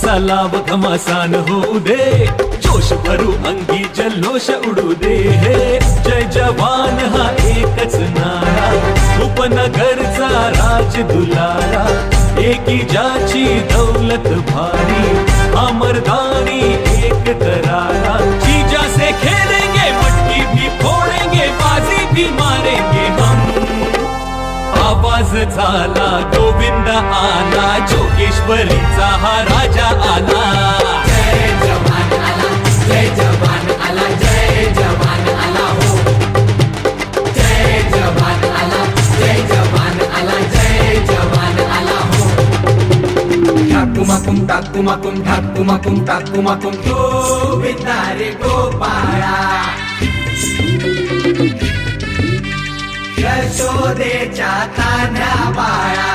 असा लाव घमासान होऊ दे, जोश भरू अंगी जल्लोष उडू दे. हे जय जवान हा एकच नारा, उपनगरचा राज दुलारा, एकी ज्याची दौलत भारी, अमरदानी एक करारा. जीजा से खेलेंगे, मटकी भी फोड़ेंगे, बाजी भी मारेंगे हम. आवाज झाला, गोविंद आला, जोगेश्वरीचा हा राजा आला. जय जवान आला, जय जवान आला, जय जवान आला हो. जय जवान आला, जय जवान आला, जय जवान आला हो. ठाकुमाकुम ठाकुमाकुम ठाकुमाकुम ठाकुमाकुम गोविंदा रे गोपाळा. यशोदेच्या तान्ह्या बाळा.